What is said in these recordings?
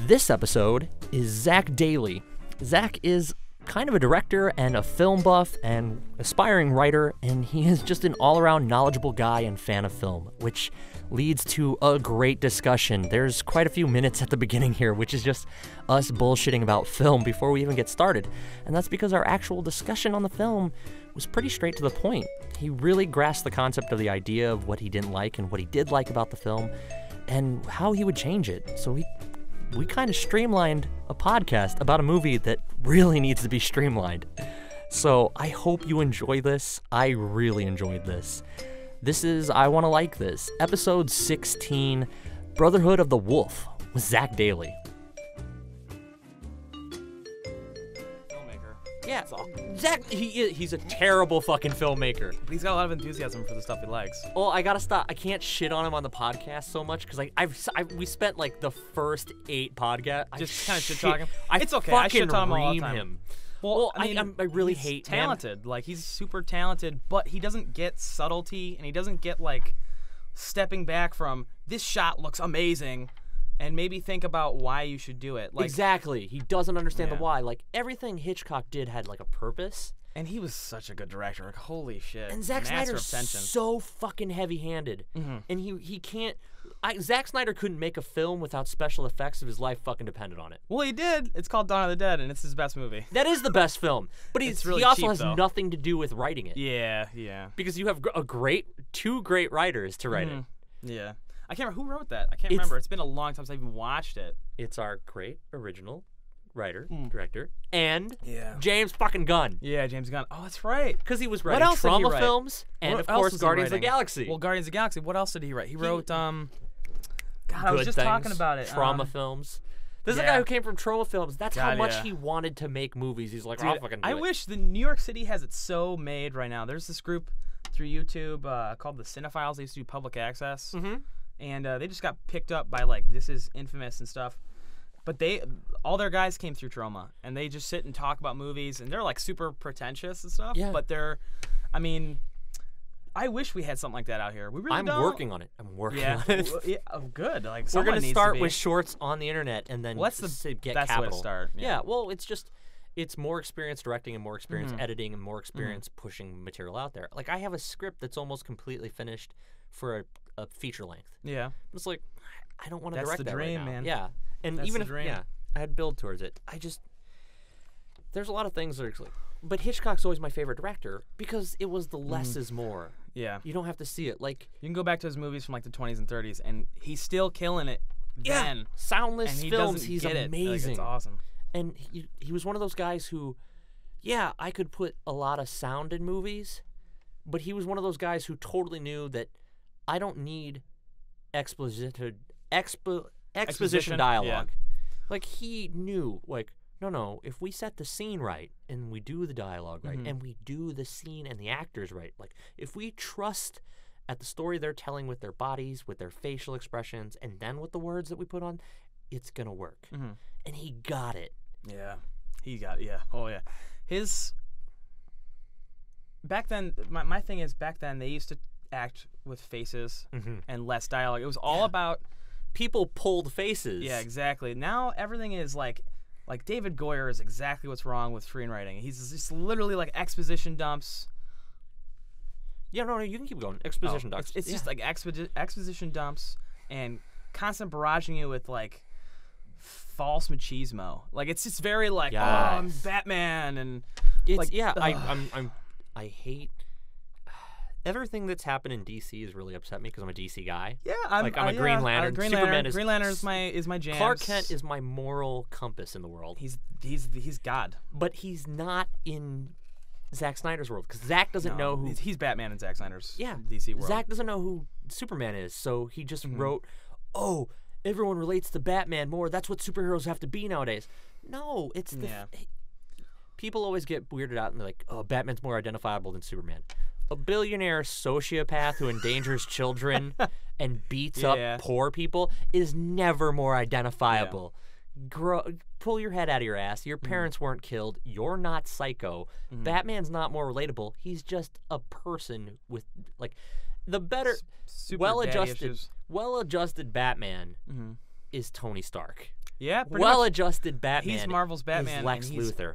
This episode is Zack Daley. Zack is kind of a director and a film buff and aspiring writer, and he is just an all-around knowledgeable guy and fan of film, which leads to a great discussion. There's quite a few minutes at the beginning here, which is just us bullshitting about film before we even get started, and that's because our actual discussion on the film was pretty straight to the point. He really grasped the concept of the idea of what he didn't like and what he did like about the film, and how he would change it. So we kind of streamlined a podcast about a movie that really needs to be streamlined. So I hope you enjoy this. I really enjoyed this. This is I Wanna Like This, episode 16, Brotherhood of the Wolf, with Zack Daley. Yeah, Zack, he's a terrible fucking filmmaker. But he's got a lot of enthusiasm for the stuff he likes. Well, I gotta stop. I can't shit on him on the podcast so much because we spent like the first 8 podcasts Just kind of shit talking. It's okay. I shit on him all the time. Well, I mean, I really hate talented. Like, he's super talented, but he doesn't get subtlety, and he doesn't get like stepping back from this shot looks amazing. And maybe think about why you should do it. Like, exactly. He doesn't understand the why. Like, everything Hitchcock did had, like, a purpose. And he was such a good director. Like, holy shit. And Zack Snyder's so fucking heavy-handed. Mm-hmm. And he can't... Zack Snyder couldn't make a film without special effects if his life fucking depended on it. Well, he did. It's called Dawn of the Dead, and it's his best movie. That is the best film. But he also has nothing to do with writing it. Yeah. Because you have two great writers to write it. Yeah. I can't remember who wrote that. I can't remember. It's been a long time since I even watched it. It's our great original writer, director, and James fucking Gunn. Yeah, James Gunn. Oh, that's right. Because he was writing trauma films and, of course, Guardians of the Galaxy. Well, Guardians of the Galaxy. What else did he write? He wrote, God, I was just talking about it. Trauma films. This is a guy who came from trauma films. That's how much he wanted to make movies. He's like, I'll fucking do it. I wish the New York City has it so made right now. There's this group through YouTube called the Cinephiles. They used to do public access. Mm-hmm. And they just got picked up by, like, This Is Infamous and stuff. But all their guys came through trauma. And they just sit and talk about movies. And they're, like, super pretentious and stuff. Yeah. But I mean, I wish we had something like that out here. We really don't. I'm working on it. on it. Oh, good. Like, we're going to start with shorts on the internet and then that's get capital. Way to start. Yeah, well, it's more experience directing and more experience editing and more experience pushing material out there. Like, I have a script that's almost completely finished for a feature length. Yeah. It's like, I don't want to direct that dream, right now. Man. Yeah. And that's even the dream. I had build towards it. There's a lot of things that are like, but Hitchcock's always my favorite director because it was the less is more. Yeah. You don't have to see it. Like, you can go back to his movies from like the 20s and 30s and he's still killing it then. Soundless films, he's amazing. Like, it's awesome. And he was one of those guys who, I could put a lot of sound in movies, but he was one of those guys who totally knew that I don't need exposition dialogue. Yeah. Like, he knew, like, no, if we set the scene right and we do the dialogue right and we do the scene and the actors right, like, if we trust at the story they're telling with their bodies, with their facial expressions, and then with the words that we put on, it's going to work. Mm-hmm. And he got it. Yeah. He got it, yeah. Oh, yeah. Back then, my thing is, back then, they used to act with faces and less dialogue. It was all about people pulled faces. Yeah, exactly. Now everything is like David Goyer is exactly what's wrong with screenwriting. He's just literally like exposition dumps. Yeah, no, you can keep going. Exposition dumps. It's just like exposition dumps and constant barraging you with like false machismo. Like, it's just very like, oh, I'm Batman, and it's I hate everything that's happened in DC has really upset me because I'm a DC guy. Yeah, I'm a Green Lantern. Green Lantern is my jam. Clark Kent is my moral compass in the world. He's God, but he's not in Zack Snyder's world because Zack doesn't know who he's Batman in Zack Snyder's DC world. Zack doesn't know who Superman is, so he just wrote, "Oh, everyone relates to Batman more. That's what superheroes have to be nowadays." No, it's people always get weirded out and they're like, "Oh, Batman's more identifiable than Superman." A billionaire sociopath who endangers children and beats up poor people is never more identifiable. Pull your head out of your ass. Your parents weren't killed. You're not psycho. Batman's not more relatable. He's just a person with, like, the better, well-adjusted Batman is Tony Stark. Yeah, pretty well-adjusted Batman. He's Marvel's Batman. Is Lex and he's, Luthor.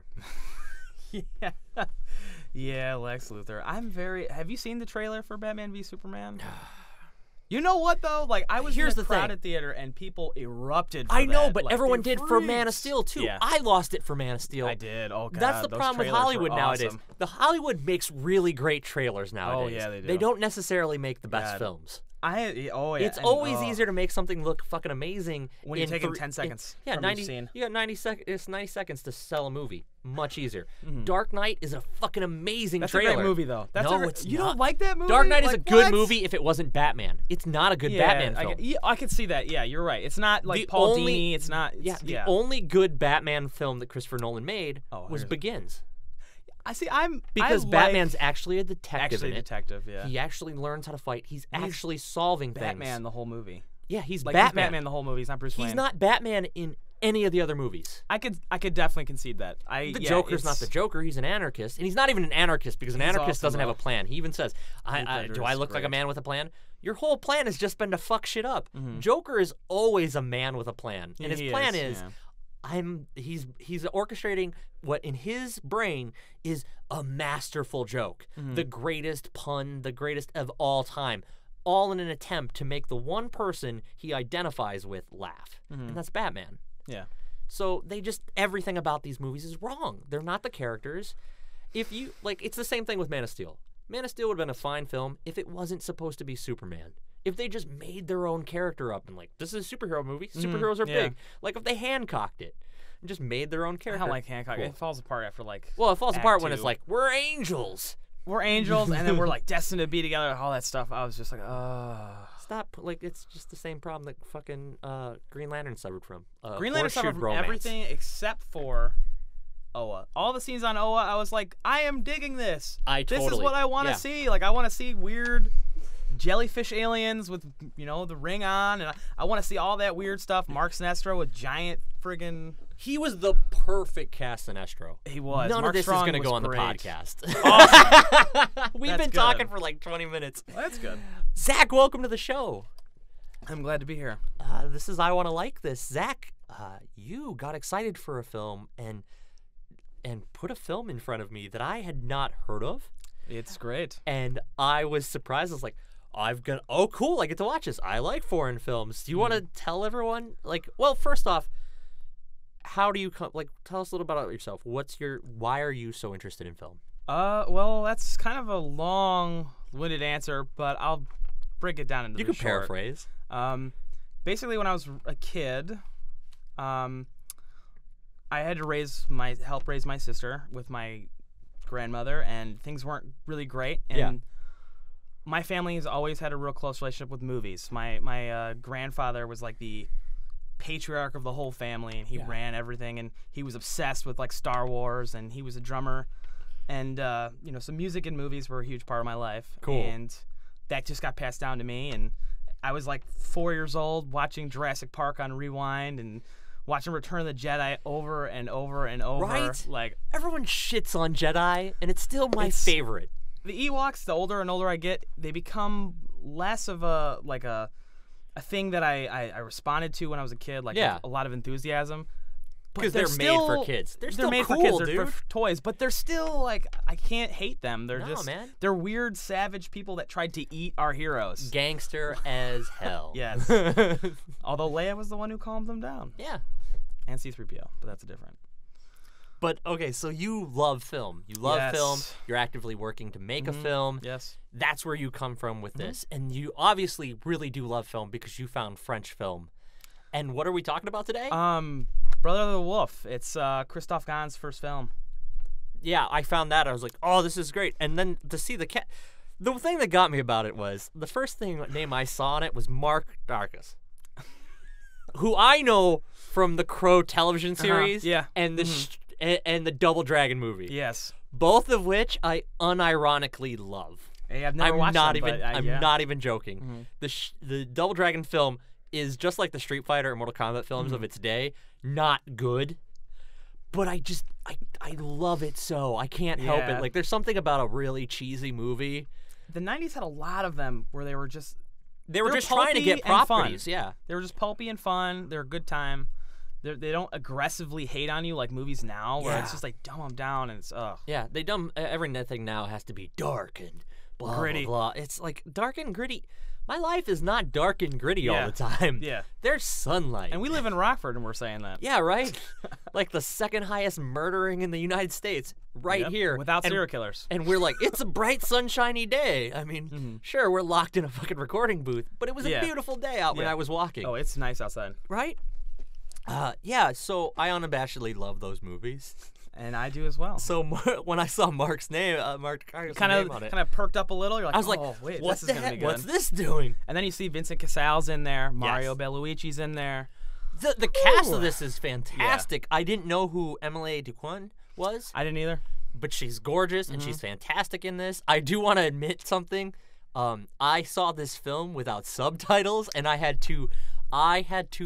Yeah. Yeah, Lex Luthor. Have you seen the trailer for Batman v Superman? You know what though? Like I was in a crowded theater and people erupted for I know, that. but like, everyone did for Man of Steel too. Yeah. I lost it for Man of Steel. I did. Oh god. That's the those problem with trailers Hollywood were nowadays. awesome. The Hollywood makes really great trailers nowadays. Oh yeah, they do. They don't necessarily make the best God. films. Yeah. It's always easier to make something look fucking amazing when you take 10 seconds. Yeah, from 90. each scene. You got 90 seconds. It's 90 seconds to sell a movie. Much easier. Mm-hmm. Dark Knight is a fucking amazing trailer. That's a great movie though. It's you don't like that movie? Dark Knight is like, a good what? movie if it wasn't Batman. It's not a good Batman film. I could see that. Yeah, you're right. It's not like Paul Dini. It's not. The only good Batman film that Christopher Nolan made was here's Begins. Because Batman's actually a detective in it. Detective, yeah. He actually learns how to fight. He's actually solving things. Batman the whole movie. Yeah, he's like, Batman. He's Batman the whole movie. He's not Bruce Wayne. He's not Batman in any of the other movies. I could definitely concede that. The Joker's not the Joker. He's an anarchist, and he's not even an anarchist because an anarchist doesn't have a plan. He even says, "Do I look like a man with a plan?" Your whole plan has just been to fuck shit up. Mm-hmm. Joker is always a man with a plan, and his plan is. He's orchestrating what in his brain is a masterful joke, the greatest pun, the greatest of all time, all in an attempt to make the one person he identifies with laugh, and that's Batman. Yeah. So everything about these movies is wrong. They're not the characters. If you it's the same thing with Man of Steel. Man of Steel would have been a fine film if it wasn't supposed to be Superman. If they just made their own character up and this is a superhero movie, superheroes are big. Like if they Hancocked it and just made their own character. I don't like Hancock. Cool. It falls apart after Well, it falls apart when it's we're angels. We're angels, and then we're destined to be together. All that stuff. I was just like, Stop. It's just the same problem that fucking Green Lantern suffered from. Green Lantern suffered from everything except for Oa. All the scenes on Oa, I was like, I am digging this. This is what I want to see. I want to see weird jellyfish aliens with the ring on, and I want to see all that weird stuff. Mark Sinestro with giant friggin'. He was the perfect cast Sinestro. He was. None Mark of this Strong is going to go on great. the podcast. Awesome. We've been talking for 20 minutes. Well, that's good. Zach, welcome to the show. I'm glad to be here. This is I Want to Like This. Zach, you got excited for a film and put a film in front of me that I had not heard of. It's great. And I was surprised. I was like, oh, cool, I get to watch this. I like foreign films. Do you want to tell everyone, well, first off, how do you come, tell us a little bit about yourself. Why are you so interested in film? Well, that's kind of a long-winded answer, but I'll break it down into You can paraphrase. Basically, when I was a kid, I had to help raise my sister with my grandmother, and things weren't really great. And my family has always had a real close relationship with movies. My grandfather was the patriarch of the whole family, and he ran everything, and he was obsessed with Star Wars, and he was a drummer, and so music and movies were a huge part of my life. Cool. And that just got passed down to me, and I was 4 years old watching Jurassic Park on Rewind and watching Return of the Jedi over and over and over. Right? Everyone shits on Jedi, and it's still my favorite. The Ewoks, the older and older I get, they become less of a thing that I responded to when I was a kid, a lot of enthusiasm. Because they're made for kids. They're made cool, for kids. They're for toys, but they're still I can't hate them. They're man. They're weird, savage people that tried to eat our heroes. Gangster as hell. Yes. Although Leia was the one who calmed them down. Yeah. And C-3PO, but that's different. But okay, so you love film. You love film. You're actively working to make a film. Yes. That's where you come from with this. And you obviously really do love film because you found French film. And what are we talking about today? Brother of the Wolf. It's Christophe Gans' first film. Yeah, I found that. I was like, oh, this is great. And then to see the cat. The thing that got me about it was the first name I saw on it was Mark Darkus, who I know from the Crow television series and the Double Dragon movie. Yes. Both of which I unironically love. Hey, I've never watched them, I'm not even joking. The Double Dragon film is just like the Street Fighter and Mortal Kombat films of its day. Not good. But I love it so. I can't help it. There's something about a really cheesy movie. The 90s had a lot of them where they were just... They were just trying to get properties, They were just pulpy and fun. They were a good time. They don't aggressively hate on you like movies now, where it's just like dumb them down and it's Yeah, they dumb everything now has to be dark and blah gritty. blah blah. It's like dark and gritty. My life is not dark and gritty all the time. Yeah. There's sunlight. And we live in Rockford, and we're saying that. Yeah, right? Like the second highest murdering in the United States, right here. Without serial killers. And we're like, it's a bright, sunshiny day. I mean, sure, we're locked in a fucking recording booth, but it was a beautiful day out when I was walking. Oh, it's nice outside. Right? Yeah, so I unabashedly love those movies. And I do as well. So when I saw Mark's name, Mark Carter's name on it, kind of perked up a little. You're like, I was like, oh, wait, what this is the going to be heck? good. What's this doing? And then you see Vincent Cassal's in there. Mario Bellucci's in there. The cast of this is fantastic. I didn't know who Emily Duquan was. I didn't either. But she's gorgeous, and she's fantastic in this. I do want to admit something. I saw this film without subtitles, and I had to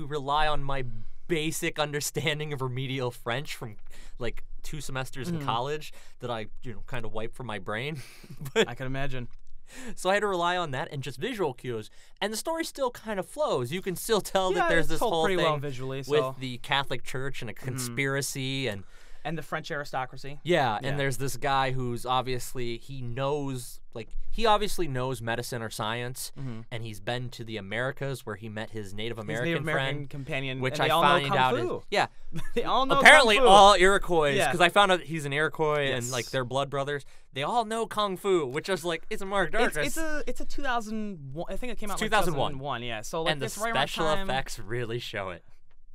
rely on my basic understanding of remedial French from like 2 semesters in college that I kind of wiped from my brain. I can imagine. So I had to rely on that and just visual cues, and the story still kind of flows. You can still tell that there's this whole thing well visually, with the Catholic Church and a conspiracy and the French aristocracy. Yeah, and there's this guy who's obviously he obviously knows medicine or science, and he's been to the Americas where he met his Native American friend companion, which and I they all find know Kung out Fu. is they all know apparently Kung Fu. all Iroquois because I found out he's an Iroquois and Yes. like they're blood brothers. They all know Kung Fu, which is like it's a mark darkness. It's a 2001. I think it came out It's like 2001. Yeah, so like and the it's right special around time. effects really show it.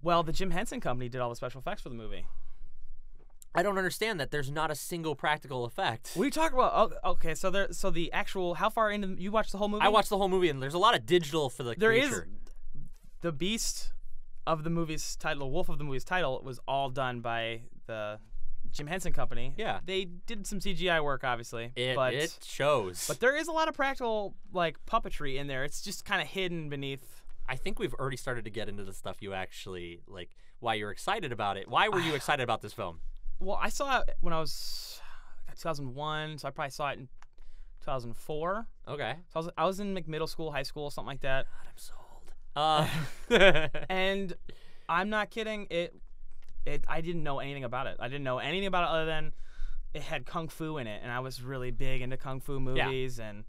Well, the Jim Henson Company did all the special effects for the movie. I don't understand that there's not a single practical effect. What are you talking about? Oh, okay, so the actual how far into you watched the whole movie? I watched the whole movie, and there's a lot of digital for the creature. The beast of the movie's title, Wolf of the movie's title, was all done by the Jim Henson Company. Yeah. They did some CGI work, obviously. It shows. But there is a lot of practical, like, puppetry in there. It's just kind of hidden beneath. I think we've already started to get into the stuff you actually, like, why you're excited about it. Why were you excited about this film? Well, I saw it when I was 2001, so I probably saw it in 2004. Okay. So I was in like middle school, high school, something like that. God, I'm so old. And I'm not kidding. I didn't know anything about it. I didn't know anything about it other than it had Kung Fu in it, and I was really big into Kung Fu movies. Yeah. And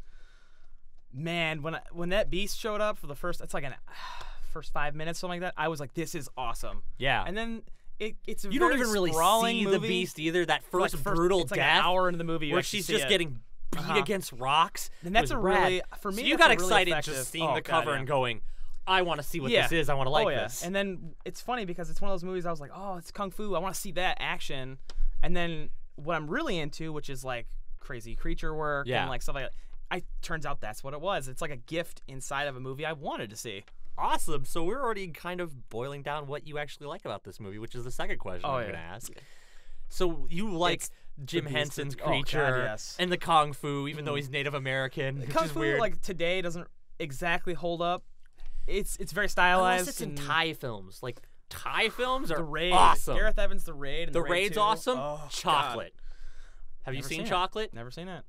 man, when that beast showed up for the first 5 minutes, something like that, I was like, this is awesome. Yeah. And then it's a you very don't even really sprawling see movie. the beast either. That first brutal it's like death, an hour into the movie where she's just getting beat against rocks. And that's rad. For me. So you that's got a really excited effective, just seeing the cover and going, I want to see what this is. I want to like this. And then it's funny because it's one of those movies I was like, oh, it's Kung Fu. I want to see that action. And then what I'm really into, which is like crazy creature work and like stuff like that, turns out that's what it was. It's like a gift inside of a movie I wanted to see. Awesome. So we're already kind of boiling down what you actually like about this movie, which is the second question I'm going to ask. So you like Jim Henson's creature and the Kung Fu, even though he's Native American, which Kung is Fu, weird. like today, doesn't exactly hold up. It's very stylized. Unless it's in Thai films. Like Thai films are The Raid. awesome. Gareth Evans' The Raid. And The Raid Raid's 2. awesome. Oh, Chocolate. God. Have you Never seen it. Chocolate? Never seen it.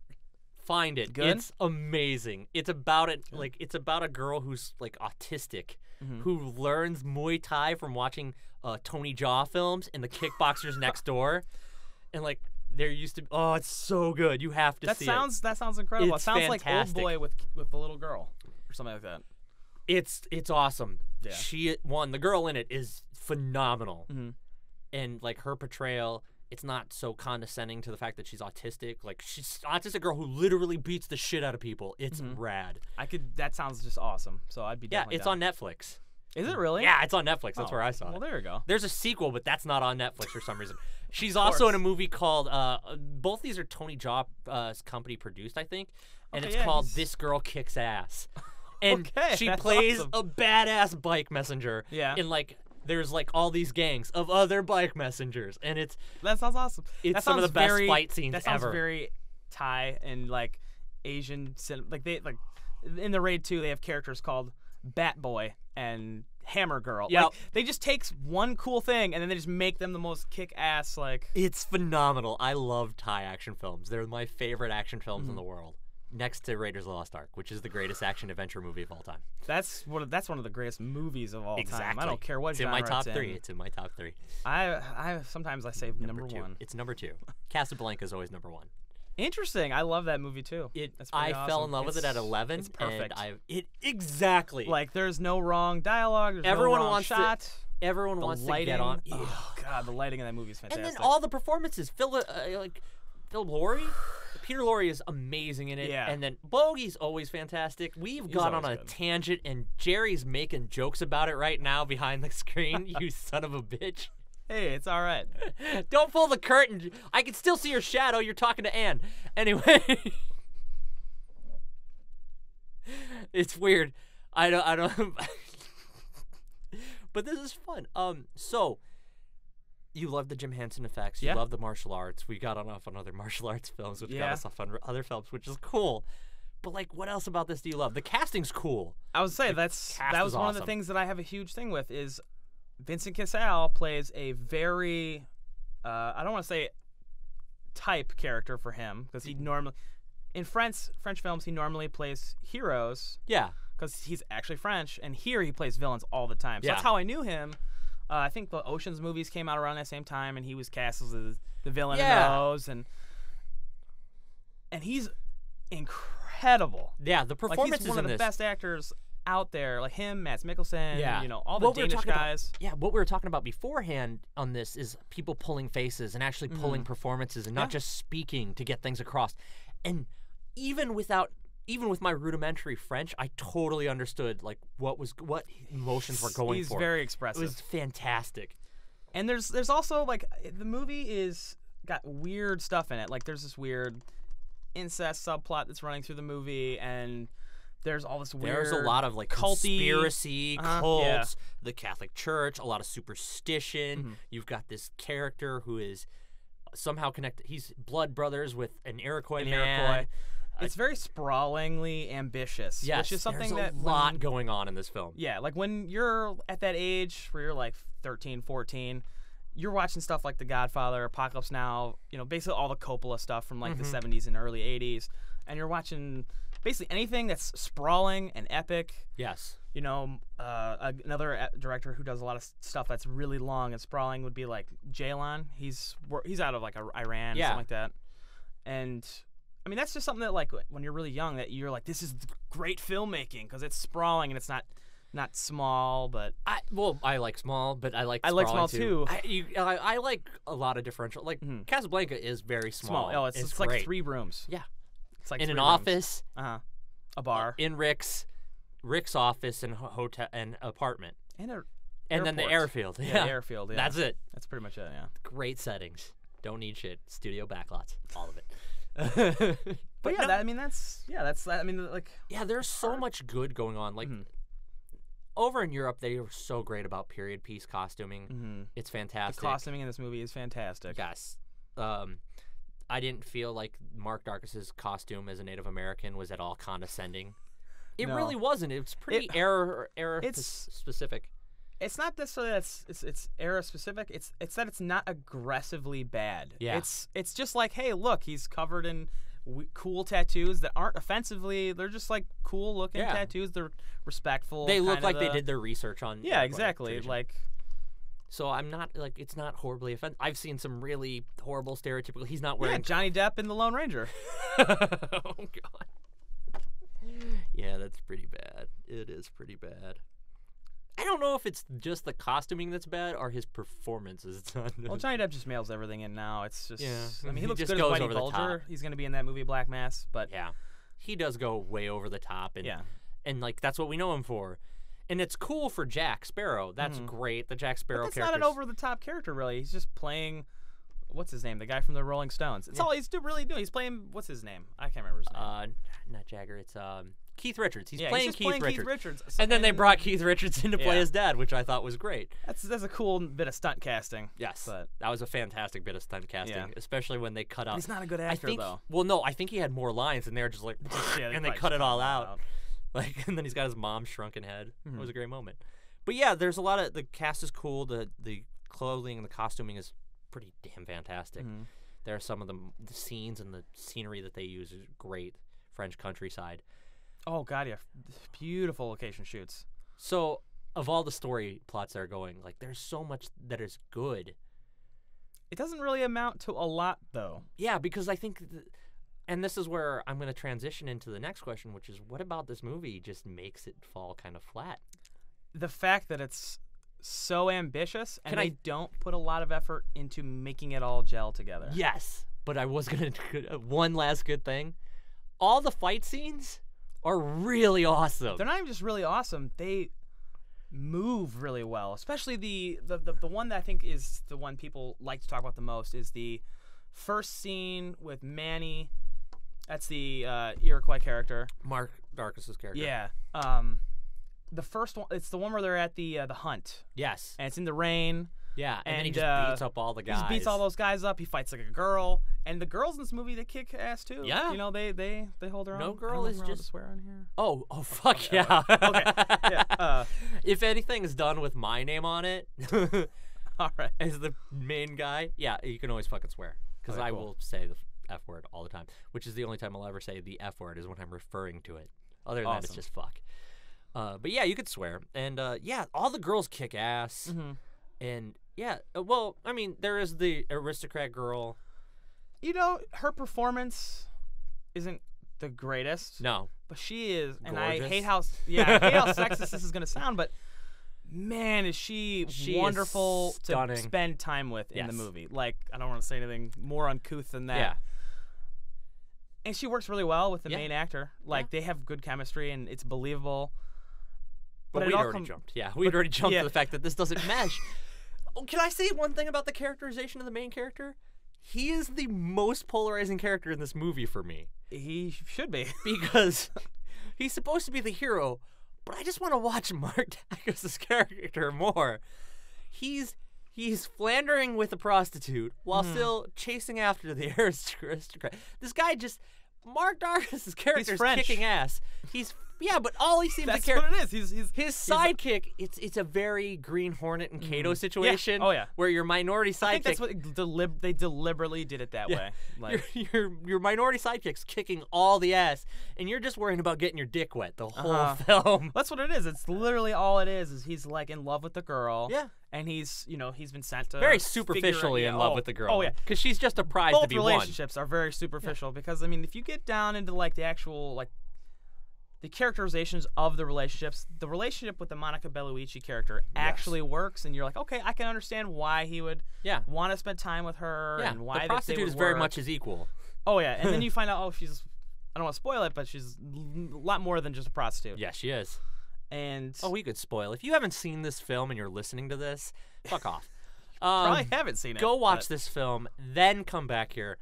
Find it. Good? It's amazing. It's about it. Like it's about a girl who's like autistic, who learns Muay Thai from watching Tony Jaa films and the Kickboxers Next Door, and like there used to. Oh, it's so good. You have to see it. That sounds incredible. It's it sounds fantastic. like Old Boy with the little girl or something like that. It's awesome. Yeah. The girl in it is phenomenal, and like her portrayal. It's not so condescending to the fact that she's autistic. Like she's an autistic girl who literally beats the shit out of people. It's rad. That sounds just awesome. So I'd be definitely it's down. on Netflix. Is it really? Yeah, it's on Netflix. That's where I saw it. Well, there you go. There's a sequel, but that's not on Netflix for some reason. She's also in a movie called both these are Tony Jaa's company produced, I think, and it's called This Girl Kicks Ass. And she plays a badass bike messenger. Yeah. In like there's like all these gangs of other bike messengers, and that sounds awesome. It's some of the best fight scenes ever. That sounds ever. very Thai and like Asian like in the Raid 2 they have characters called Bat Boy and Hammer Girl. Yep. Like they just take one cool thing and then they just make them the most kick-ass like. It's phenomenal. I love Thai action films. They're my favorite action films in the world. next to Raiders of the Lost Ark, which is the greatest action adventure movie of all time. That's one of the greatest movies of all time. Exactly. I don't care what It's in genre my top it's three. in. It's in my top three. I sometimes I say number two. one. It's number 2. Casablanca is always number 1. Interesting. I love that movie too. I fell in love with it at 11. It's perfect. And exactly. Like there's no wrong dialogue. There's Everyone no wrong wants shot. Everyone wants to get on. Oh god, the lighting in that movie is fantastic. And then all the performances. Phil Lorre, Peter Lorre is amazing in it. Yeah. And then Bogey's always fantastic. We've gone on a tangent, and Jerry's making jokes about it right now behind the screen. You son of a bitch. Hey, it's all right. Don't pull the curtain. I can still see your shadow. You're talking to Anne. Anyway. It's weird. I don't But this is fun. So you love the Jim Henson effects. You love the martial arts. We got off on other martial arts films, which got us off on other films, which is cool. But like, what else about this do you love? The casting's cool. I would say that was one of the things that I have a huge thing with is Vincent Cassel plays a very, I don't want to say type character for him, because he normally, in French films, he normally plays heroes. Yeah. Because he's actually French, and here he plays villains all the time. So that's how I knew him. I think the Ocean's movies came out around that same time, and he was cast as the villain in those, and he's incredible. Yeah, the performances he's one of the best actors out there, like him, Mads Mikkelsen, all the Danish guys. What we were talking about beforehand on this is people pulling faces and actually pulling performances and not just speaking to get things across. And even with my rudimentary French, I totally understood like what emotions were going for. He's very expressive. It was fantastic. And there's also like the movie is got weird stuff in it. Like there's this weird incest subplot that's running through the movie, and there's all this weird. There's a lot of like culty conspiracy, cults, the Catholic Church, a lot of superstition. You've got this character who is somehow connected. He's blood brothers with an Iroquois man. It's very sprawlingly ambitious. Yes, which is something there's a lot going on in this film. Yeah, like when you're at that age where you're like 13, 14, you're watching stuff like The Godfather, Apocalypse Now, basically all the Coppola stuff from like the 70s and early 80s, and you're watching basically anything that's sprawling and epic. Yes. Another director who does a lot of stuff that's really long and sprawling would be like Jalon. He's out of like Iran, something like that, and I mean, that's just something that, like, when you're really young, that you're like, this is great filmmaking because it's sprawling and it's not small, but I like small, but I like small too. I like a lot of differential. Like Casablanca is very small. Oh, it's like 3 rooms. Yeah, it's like in an rooms. office, a bar, in Rick's office and hotel and apartment, and then the airfield. The airfield. Yeah, that's it. That's pretty much it. Yeah, great settings. Don't need shit. Studio backlots, all of it. But yeah, there's so much good going on. Like over in Europe, they are so great about period piece costuming. It's fantastic. The costuming in this movie is fantastic. Yes. I didn't feel like Mark Darkus's costume as a Native American was at all condescending. It really wasn't. It was pretty era specific. It's not necessarily that it's era specific. It's that it's not aggressively bad. Yeah. It's just like, hey, look, he's covered in cool tattoos that aren't offensively. They're just like cool looking tattoos. They're respectful. They look like they did their research on. Yeah, exactly. Like, so I'm not like it's not horribly offensive. I've seen some really horrible stereotypical. He's not wearing Johnny Depp in The Lone Ranger. Oh God. Yeah, that's pretty bad. It is pretty bad. I don't know if it's just the costuming that's bad or his performances. Well, Johnny Depp just mails everything in now. It's just, I mean, he looks just good as goes Whitey over the top. Bulger. He's going to be in that movie Black Mass, but yeah, he does go way over the top, and like that's what we know him for. And it's cool for Jack Sparrow. That's great. The Jack Sparrow character. That's not an over the top character, really. He's just playing. What's his name? The guy from the Rolling Stones. It's all he's really doing. He's playing. What's his name? I can't remember his name. Not Jagger. It's Keith Richards. He's playing Keith Richards. And then they brought Keith Richards in to play his dad, which I thought was great. That's a cool bit of stunt casting. Yes, but that was a fantastic bit of stunt casting, especially when they cut out. He's not a good actor, though. Well, no, I think he had more lines, and they were just like, and they cut it all out. Like, and then he's got his mom's shrunken head. It was a great moment. But yeah, there's a lot of the cast is cool. The clothing and the costuming is pretty damn fantastic. There are some of the scenes and the scenery that they use is great. French countryside. Oh God, yeah, beautiful location shoots. So of all the story plots that are going, like there's so much that is good. It doesn't really amount to a lot, though. Yeah, because I think, and this is where I'm going to transition into the next question, which is what about this movie just makes it fall kind of flat? The fact that it's so ambitious and they don't put a lot of effort into making it all gel together. Yes, but I was going to, one last good thing. All the fight scenes are really awesome. They're not even just really awesome. They move really well, especially the one that I think is the one people like to talk about the most is the first scene with Manny. That's the Iroquois character, Mark Darkus's character. Yeah. The first one, it's the one where they're at the hunt. Yes. And it's in the rain. Yeah, and then he just beats up all the guys. He just beats all those guys up. He fights like a girl, and the girls in this movie they kick ass too. Yeah. You know they hold their own. No girl is just swear on here. Oh fuck yeah. Okay. Yeah. If anything is done with my name on it, all right, as the main guy, yeah, you can always fucking swear because I will say the F word all the time, which is the only time I'll ever say the F word is when I'm referring to it. Other than that, it's just fuck. But yeah, you could swear, and yeah, all the girls kick ass, and yeah, well, I mean, there is the aristocrat girl. You know, her performance isn't the greatest. No, but she is, and gorgeous. I hate how sexist this is gonna sound, but man, is she wonderful to spend time with in the movie. Like, I don't want to say anything more uncouth than that. Yeah. And she works really well with the main actor. Like, they have good chemistry, and it's believable. But we'd already jumped. Yeah, we'd already jumped to the fact that this doesn't mesh. Oh, can I say one thing about the characterization of the main character? He is the most polarizing character in this movie for me. He should be. Because he's supposed to be the hero, but I just want to watch Mark Dacus' character more. He's philandering with a prostitute while still chasing after the aristocrat. This guy just... Mark Dacus' character is kicking ass. Yeah, but all he seems to care. That's what it is. His sidekick. It's a very Green Hornet and Kato situation. Yeah. Oh yeah. Where your minority sidekick. I think that's what they deliberately did it that way. Like your minority sidekick's kicking all the ass, and you're just worrying about getting your dick wet the whole film. That's what it is. It's literally all it is he's like in love with the girl. Yeah. And he's been sent to very superficially in love with the girl. Oh yeah, because she's just a prize to be won. Both relationships are very superficial because I mean, if you get down into like the actual like the characterizations of the relationships, the relationship with the Monica Bellucci character actually works, and you're like, okay, I can understand why he would want to spend time with her, and why the prostitute is very much his equal. Oh yeah, and then you find out, she's, I don't want to spoil it, but she's a lot more than just a prostitute. Yeah, she is. And we could spoil. If you haven't seen this film and you're listening to this, fuck off. Probably haven't seen it. Go watch this film, then come back here.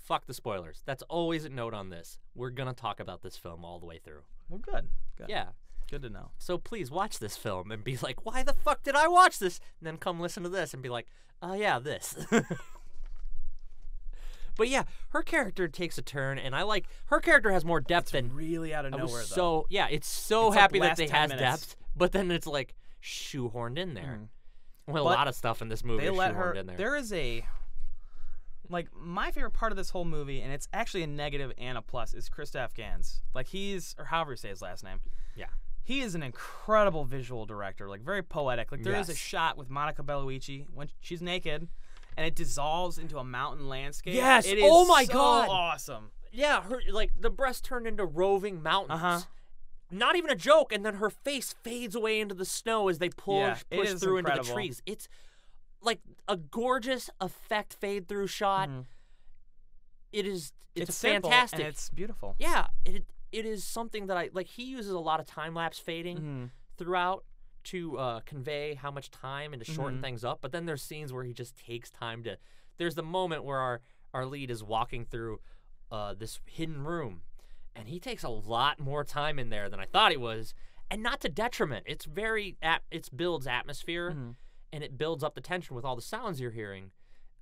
Fuck the spoilers. That's always a note on this. We're gonna talk about this film all the way through. Well, good. Yeah. Good to know. So please watch this film and be like, why the fuck did I watch this? And then come listen to this and be like, oh yeah, this. But yeah, her character takes a turn, and I like her character has more depth than really out of nowhere. So yeah, it's happy that they has depth, but then it's like shoehorned in there. Well, a lot of stuff in this movie is shoehorned in there. There is like my favorite part of this whole movie, and it's actually a negative and a plus, is Christophe Gans. Like or however you say his last name. Yeah. He is an incredible visual director, like very poetic. Like there is a shot with Monica Bellucci when she's naked, and it dissolves into a mountain landscape. Yes. It is God. Awesome. Yeah, her the breast turned into roving mountains. Not even a joke. And then her face fades away into the snow as they push through into the trees. It's like a gorgeous effect fade through shot. It's fantastic. And it's beautiful. Yeah, it is something that I like. He uses a lot of time lapse fading throughout to convey how much time and to shorten things up. But then there's scenes where he just takes time to. There's the moment where our lead is walking through this hidden room, and he takes a lot more time in there than I thought he was, and not to detriment. It's it builds atmosphere, and it builds up the tension with all the sounds you're hearing,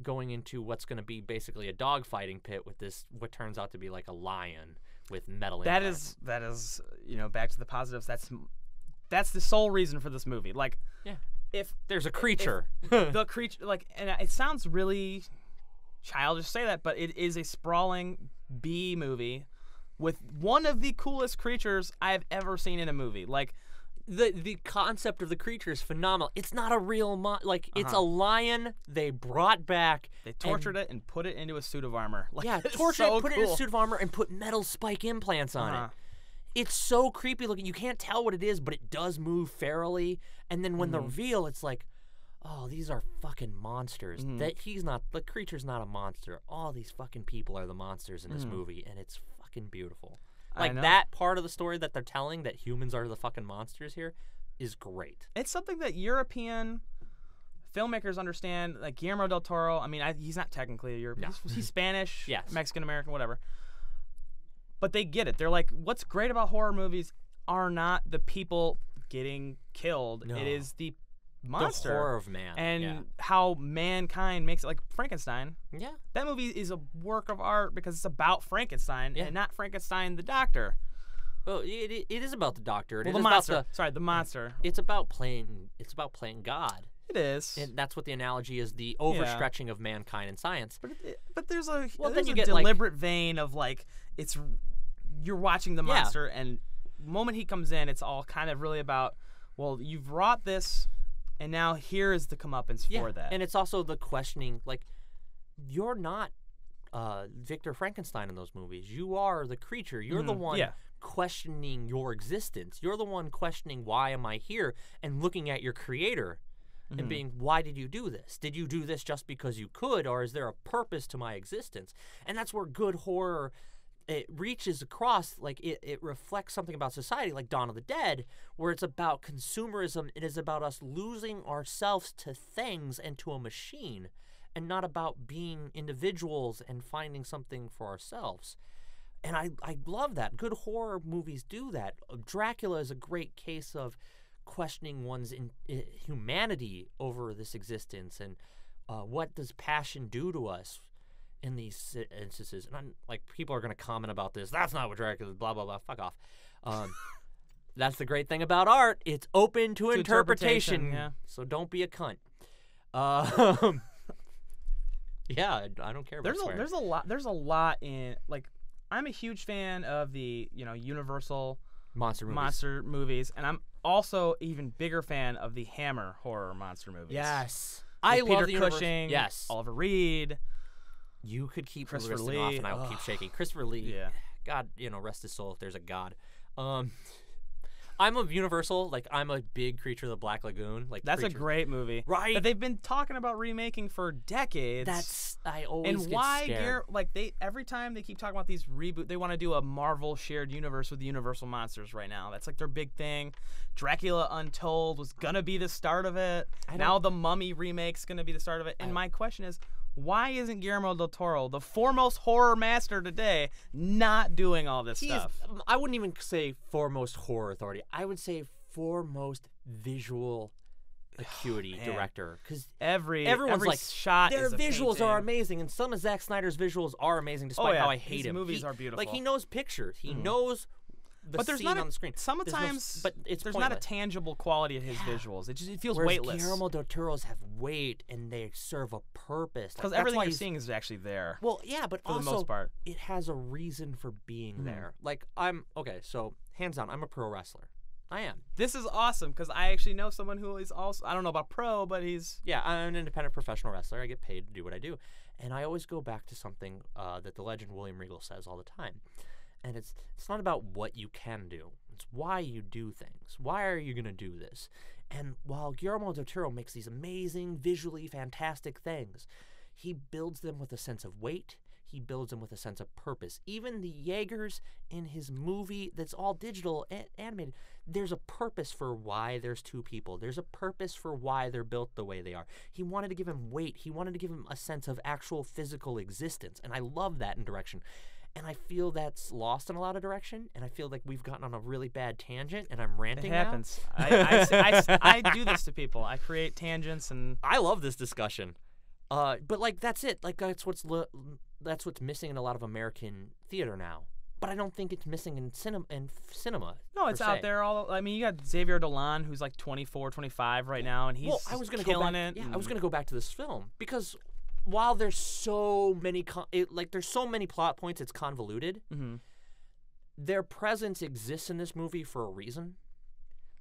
going into what's going to be basically a dogfighting pit with this what turns out to be like a lion with metal implants. That is back to the positives. That's the sole reason for this movie. Like, if there's a creature, the creature, like, and it sounds really childish to say that, but it is a sprawling B movie with one of the coolest creatures I've ever seen in a movie. Like, the concept of the creature is phenomenal. It's not a real it's a lion they brought back. They tortured it and put it into a suit of armor. Like, Yeah, tortured it, put it in a suit of armor, and put metal spike implants on it. It's so creepy looking. You can't tell what it is, but it does move ferally. And then when the reveal, it's like, oh, these are fucking monsters. That the creature's not a monster. All these fucking people are the monsters in this movie, and it's fucking beautiful. Like, that part of the story that they're telling, that humans are the fucking monsters here, is great. It's something that European filmmakers understand. Like Guillermo del Toro, I mean, he's not technically a European. No. He's Spanish, Mexican-American, whatever. But they get it. They're like, what's great about horror movies are not the people getting killed. No. It is the monster. The horror of man. And how mankind makes it. Like Frankenstein. Yeah. That movie is a work of art because it's about Frankenstein and not Frankenstein the doctor. Well, it is about the doctor. Well, the monster. Sorry, the monster. It's about playing God. It is. And that's what the analogy is, the overstretching of mankind in science. But there's a deliberate vein of, like, you're watching the monster, and the moment he comes in, it's all kind of really about, well, you've wrought this, and now here is the comeuppance for that. And it's also the questioning, like, you're not Victor Frankenstein in those movies. You are the creature. You're the one questioning your existence. You're the one questioning, why am I here? And looking at your creator and being, why did you do this? Did you do this just because you could, or is there a purpose to my existence? And that's where good horror, it reaches across, like it reflects something about society, like Dawn of the Dead, where it's about consumerism. It is about us losing ourselves to things and to a machine, and not about being individuals and finding something for ourselves. And I love that. Good horror movies do that. Dracula is a great case of questioning one's humanity over this existence, and what does passion do to us in these instances. And I'm like, people are going to comment about this. That's not what Dracula is, blah, blah, blah. Fuck off. That's the great thing about art. It's open to interpretation. So don't be a cunt. Yeah, I don't care about swearing. There's a lot in, like, I'm a huge fan of the, Universal monster movies, and I'm also even bigger fan of the Hammer horror monster movies. Yes. I love Peter Cushing, Oliver Reed. You could keep Christopher listing Lee. off, and I will keep shaking. Christopher Lee, God, rest his soul if there's a God. I'm of Universal. Like, I'm a big Creature of the Black Lagoon. Like, that's a great movie, right? That they've been talking about remaking for decades. I always and get scared. Every time they keep talking about these reboot, they want to do a Marvel shared universe with the Universal monsters right now. That's like their big thing. Dracula Untold was gonna be the start of it. Now the Mummy remake's gonna be the start of it. And my question is, why isn't Guillermo del Toro, the foremost horror master today, not doing all this stuff? I wouldn't even say foremost horror authority. I would say foremost visual acuity director, because everyone's like, shot. Their visuals are amazing, and some of Zack Snyder's visuals are amazing, despite how I hate him. His movies are beautiful. Like, he knows pictures. He knows the scene on the screen. Sometimes there's pointless. not a tangible quality of his visuals. It feels Whereas weightless. Guillermo del Toro's have weight, and they serve a purpose. Because everything you're seeing is actually there. Well, yeah, but for also the most part, it has a reason for being there. Like, so hands down, I'm a pro wrestler. I am. This is awesome, because I actually know someone who is also, I don't know about pro, but he's... Yeah, I'm an independent professional wrestler. I get paid to do what I do. And I always go back to something that the legend William Regal says all the time. And it's not about what you can do. It's why you do things. Why are you going to do this? And while Guillermo del Toro makes these amazing, visually fantastic things, he builds them with a sense of weight. He builds them with a sense of purpose. Even the Jaegers in his movie that's all digital animated, there's a purpose for why there's two people. There's a purpose for why they're built the way they are. He wanted to give him weight. He wanted to give him a sense of actual physical existence. And I love that in direction. And I feel that's lost in a lot of direction. And I feel like we've gotten on a really bad tangent, and I'm ranting now. It happens. I do this to people. I create tangents, and... I love this discussion. But, like, that's it. Like, that's what's missing in a lot of American theater now. But I don't think it's missing in cinema. No, it's out there. I mean, you got Xavier Dolan, who's like 24, 25 right now, and he's killing it. Yeah, I was going to go back to this film because while there's so many, there's so many plot points, it's convoluted. their presence exists in this movie for a reason.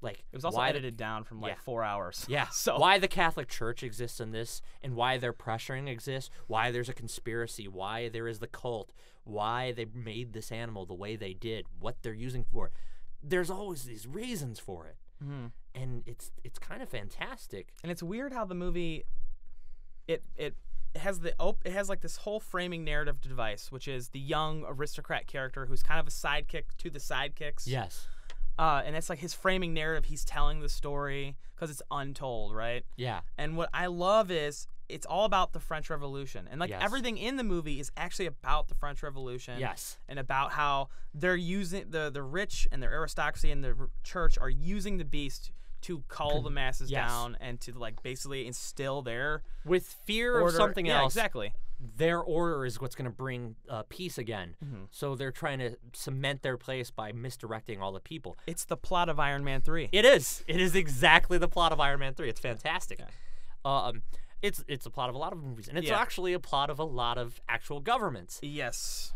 Like, it was also edited down from like 4 hours. Yeah. So why the Catholic Church exists in this, and why their pressuring exists, why there's a conspiracy, why there is the cult, why they made this animal the way they did, what they're using for. There's always these reasons for it, and it's kind of fantastic. And it's weird how the movie, it has like this whole framing narrative device, which is the young aristocrat character who's kind of a sidekick to the sidekicks. Yes. And it's like his framing narrative. He's telling the story because it's untold, right? Yeah. And what I love is it's all about the French Revolution. And like everything in the movie is actually about the French Revolution. Yes. And about how they're using the rich and their aristocracy and the church are using the beast to cull the masses down and to like basically instill their with fear order. of something else. Exactly. Their order is what's going to bring peace again. So they're trying to cement their place by misdirecting all the people. It's the plot of Iron Man 3. It is. It is exactly the plot of Iron Man 3. It's fantastic. Yeah. It's a plot of a lot of movies, and it's actually a plot of a lot of actual governments. Yes.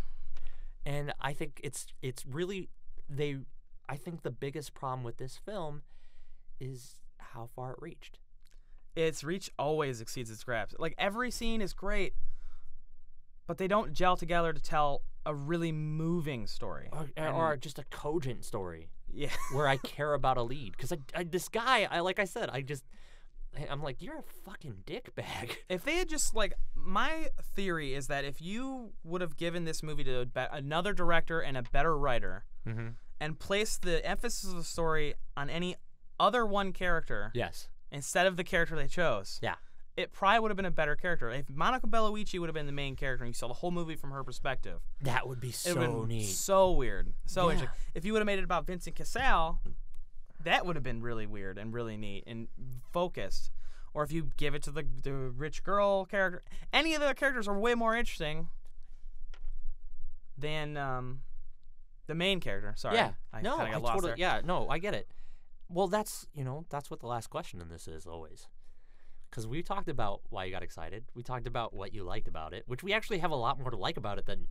And I think it's really I think the biggest problem with this film is how far it reached. Its reach always exceeds its grasp. Like every scene is great, but they don't gel together to tell a really moving story or just a cogent story. Yeah, where I care about a lead, because this guy, like I said, I'm like, you're a fucking dickbag. If they had just like, my theory is that if you would have given this movie to another director and a better writer, and placed the emphasis of the story on any other one character, instead of the character they chose, it probably would have been a better character. If Monica Bellucci would have been the main character and you saw the whole movie from her perspective, that would be so neat. So weird. So interesting. If you would have made it about Vincent Cassel, that would have been really weird and really neat and focused. Or if you give it to the rich girl character, any of the characters are way more interesting than the main character. Sorry. Yeah. I got lost there. Yeah, no, I get it. Well, that's what the last question in this is always. Because we talked about why you got excited. We talked about what you liked about it, which we actually have a lot more to like about it than,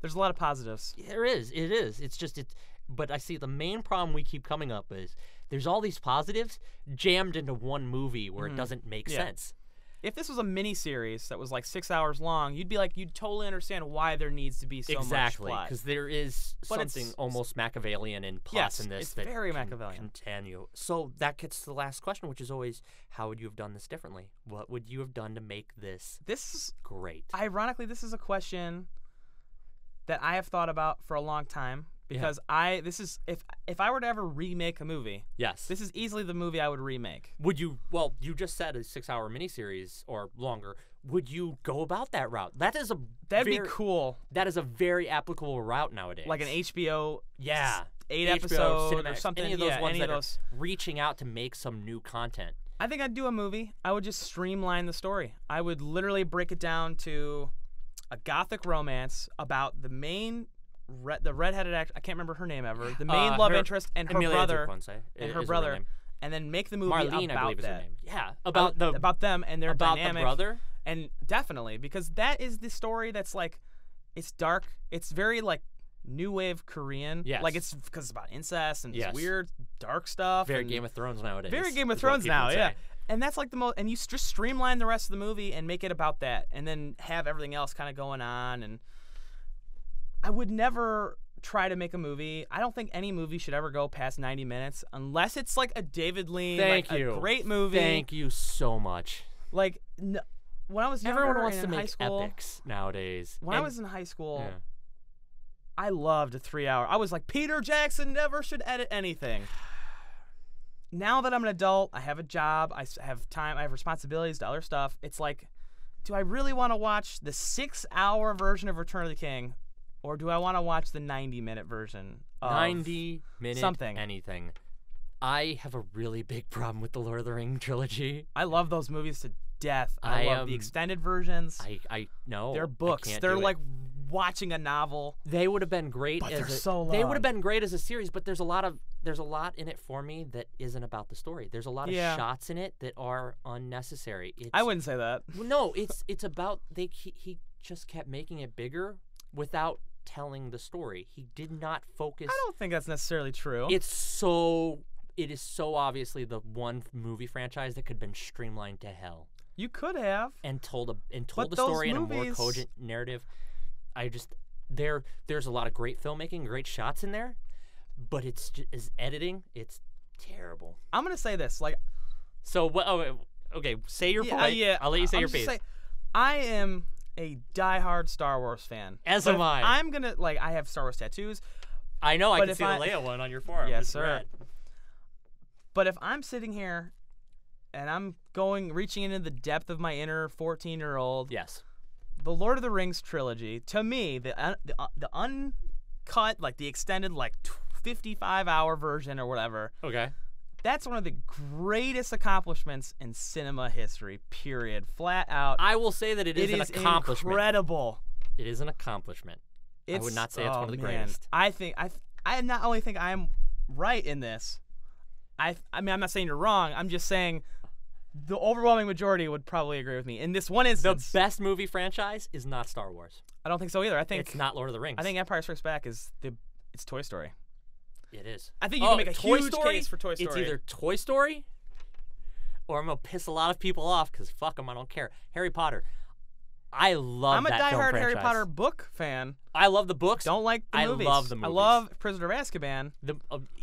There's a lot of positives. There is. It is. It's just, but I see the main problem we keep coming up is there's all these positives jammed into one movie where it doesn't make sense. If this was a mini-series that was like 6 hours long, you'd totally understand why there needs to be so much plot. Exactly, because there is something almost Machiavellian in plot in this. It's very Machiavellian. Continue. So that gets to the last question, which is always, how would you have done this differently? What would you have done to make this great? Ironically, this is a question that I have thought about for a long time. Because if I were to ever remake a movie, this is easily the movie I would remake. Would you? Well, you just said a 6-hour miniseries or longer. Would you go about that route? That'd be cool. That is a very applicable route nowadays. Like an HBO, 8 HBO, episode Cinemax, or something. Any of those ones that are reaching out to make some new content. I think I'd do a movie. I would just streamline the story. I would literally break it down to a gothic romance about the main. The redheaded actor, I can't remember her name ever. The main love interest and her brother, and then make the movie Marlene, about I believe, is that. Her name. Yeah, about them and their dynamic. About the brother, and definitely because that is the story that's like, it's dark. It's very like new wave Korean. Yes, like it's because it's about incest and this weird dark stuff. Very Game of Thrones nowadays. Very Game of Thrones now, yeah. And that's like the most. And you just streamline the rest of the movie and make it about that, and then have everything else kind of going on and. I would never try to make a movie. I don't think any movie should ever go past 90 minutes unless it's like a David Lean, a great movie. Thank you so much. Like when I was younger, everyone wants to high make school, epics nowadays. When I was in high school, I loved a 3-hour. I was like, Peter Jackson never should edit anything. Now that I'm an adult, I have a job, I have time, I have responsibilities to other stuff. It's like, do I really want to watch the 6-hour version of Return of the King? Or do I want to watch the 90-minute version of 90-minute something? Anything. I have a really big problem with the Lord of the Rings trilogy. I love those movies to death. I love the extended versions. I know. They're books. They're like watching a novel. They would have been great but they're so long. They would have been great as a series, but there's a lot in it for me that isn't about the story. There's a lot of shots in it that are unnecessary. I wouldn't say that. No, it's about he just kept making it bigger without telling the story. He did not focus. I don't think that's necessarily true. It is so obviously the one movie franchise that could have been streamlined to hell You could have. and told But the those story in a more movies- cogent narrative. There's a lot of great filmmaking, great shots in there, but it's just editing. It's terrible. I'm gonna say this, like, So what? Oh, okay. Say your point. yeah. I'll let you say I'm your just piece. say, I am a diehard Star Wars fan. As But am I. I'm gonna like. I have Star Wars tattoos. I know. I but can if see the I- Leia one on your forearm. Yes, It's sir. red. But if I'm sitting here, and I'm reaching into the depth of my inner 14-year-old, Yes. the Lord of the Rings trilogy, to me, the uncut, like the extended, like 55-hour version or whatever. Okay. That's one of the greatest accomplishments in cinema history. Period. Flat out. I will say that it is an accomplishment. Incredible. It is an accomplishment. I would not say it's one of the greatest. I not only think I'm right in this. I mean, I'm not saying you're wrong. I'm just saying the overwhelming majority would probably agree with me in this one The instance. best movie franchise is not Star Wars. I don't think so either. I think It's not Lord of the Rings. I think Empire Strikes Back is it's Toy Story. it is. I think you can make a Toy huge Story? case for Toy Story. It's either Toy Story, or I'm gonna piss a lot of people off because fuck them, I don't care. Harry Potter. I love I'm a that film diehard Harry franchise. Potter book fan. I love the books. Don't like the I movies. love the movies. I love Prisoner of Azkaban.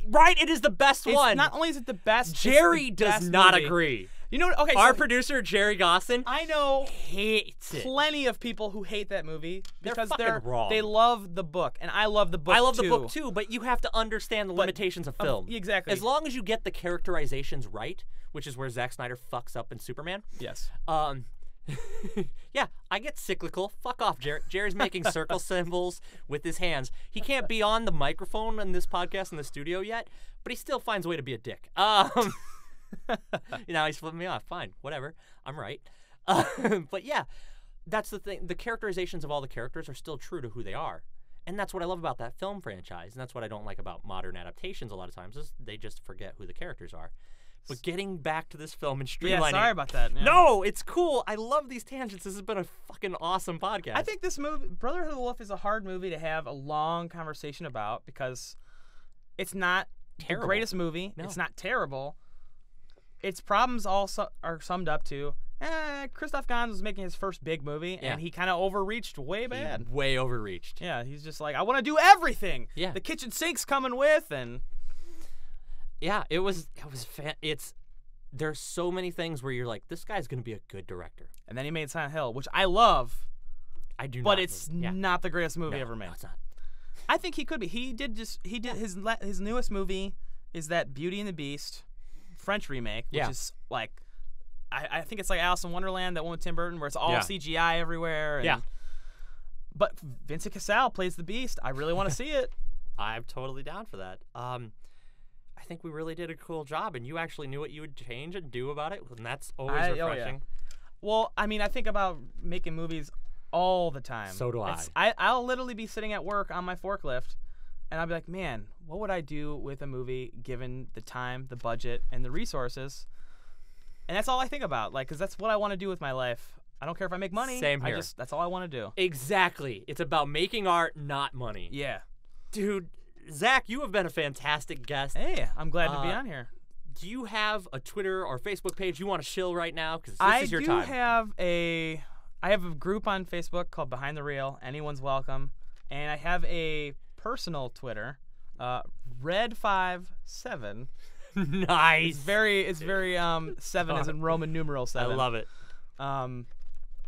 Right, it is the best It's one. not only is it the best, it's Jerry the does best not movie. agree. You know what? Okay, Our so producer Jerry Gossen I know hates it. plenty of people who hate that movie They're because fucking wrong. they love the book, and I love the book. I love too. the book too, but you have to understand the limitations of film. exactly. As long as you get the characterizations right, which is where Zack Snyder fucks up in Superman. Yes. Yeah, I get cyclical. Fuck off, Jerry. Jerry's making circle symbols with his hands. He can't be on the microphone in this podcast in the studio yet, but he still finds a way to be a dick. Now he's flipping me off. Fine, whatever. I'm right. But yeah, that's the thing. The characterizations of all the characters are still true to who they are. And that's what I love about that film franchise. And that's what I don't like about modern adaptations a lot of times is they just forget who the characters are. But getting back to this film and streamlining. Yeah, sorry about that. Yeah. No, it's cool. I love these tangents. This has been a fucking awesome podcast. I think this movie, Brotherhood of the Wolf, is a hard movie to have a long conversation about because it's not Terrible. the greatest movie. No. It's not terrible. Its problems all are summed up to Christophe Gans was making his first big movie, Yeah. and he kind of overreached way bad. Way overreached. Yeah, he's just like, I want to do everything. Yeah. The kitchen sink's coming with, and Yeah, there's so many things where you're like, this guy's gonna be a good director. then he made Silent Hill, which I love, I do not. but it's yeah. not the greatest movie No, ever made. No, it's not. I think he could be. He did his newest movie is that Beauty and the Beast French remake, which Yeah. is like I think it's like Alice in Wonderland, that one with Tim Burton, where it's all Yeah. CGI everywhere. And, Yeah. But Vincent Cassel plays the Beast. I really want to see it. I'm totally down for that. I think we really did a cool job, and you actually knew what you would change and do about it, and that's always refreshing. Well, I mean, I think about making movies all the time. So do I. I'll literally be sitting at work on my forklift, and I'll be like, man, what would I do with a movie given the time, the budget, and the resources? And that's all I think about, like, because that's what I want to do with my life. I don't care if I make money. Same here. That's all I want to do. Exactly. It's about making art, not money. Yeah. Dude, Zach, you have been a fantastic guest. Hey, I'm glad to be on here. Do you have a Twitter or Facebook page you want to shill right now? Because this is your time. I have a group on Facebook called Behind the Reel. Anyone's welcome. And I have a personal Twitter, Red57. Nice. It's very 7 as in Roman numeral 7. I love it. Other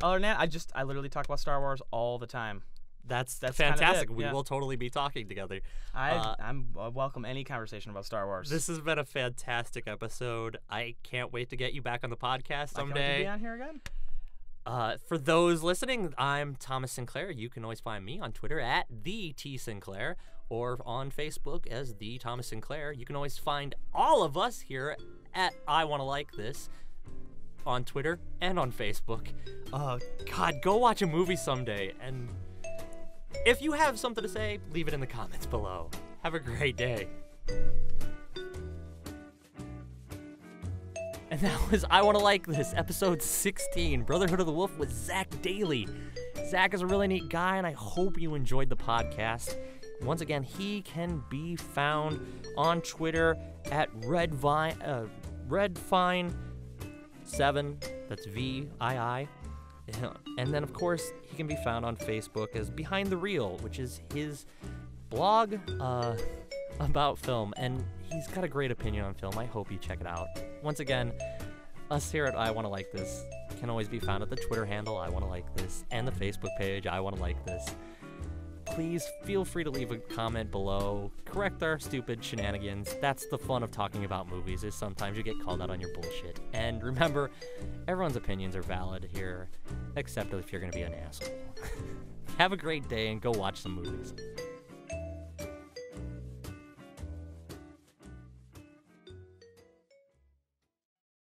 than that, I literally talk about Star Wars all the time. That's kind of fantastic. it, We yeah. will totally be talking together. I welcome any conversation about Star Wars. This has been a fantastic episode. I can't wait to get you back on the podcast I can't wait to someday. be on here again. For those listening, I'm Thomas Sinclair. You can always find me on Twitter at @TheTSinclair or on Facebook as The Thomas Sinclair. You can always find all of us here at I Wanna Like This on Twitter and on Facebook. God, go watch a movie someday. And if you have something to say, leave it in the comments below. Have a great day. And that was I Wanna Like This, episode 16, Brotherhood of the Wolf with Zack Daley. Zack is a really neat guy, and I hope you enjoyed the podcast. Once again, he can be found on Twitter at Redfine7. That's VII. And then, of course, he can be found on Facebook as Behind the Reel, which is his blog about film. And he's got a great opinion on film. I hope you check it out. Once again, us here at I Wanna Like This can always be found at the Twitter handle I Wanna Like This and the Facebook page I Wanna Like This. Please feel free to leave a comment below. Correct our stupid shenanigans. That's the fun of talking about movies, is sometimes you get called out on your bullshit. And remember, everyone's opinions are valid here, except if you're going to be an asshole. Have a great day and go watch some movies.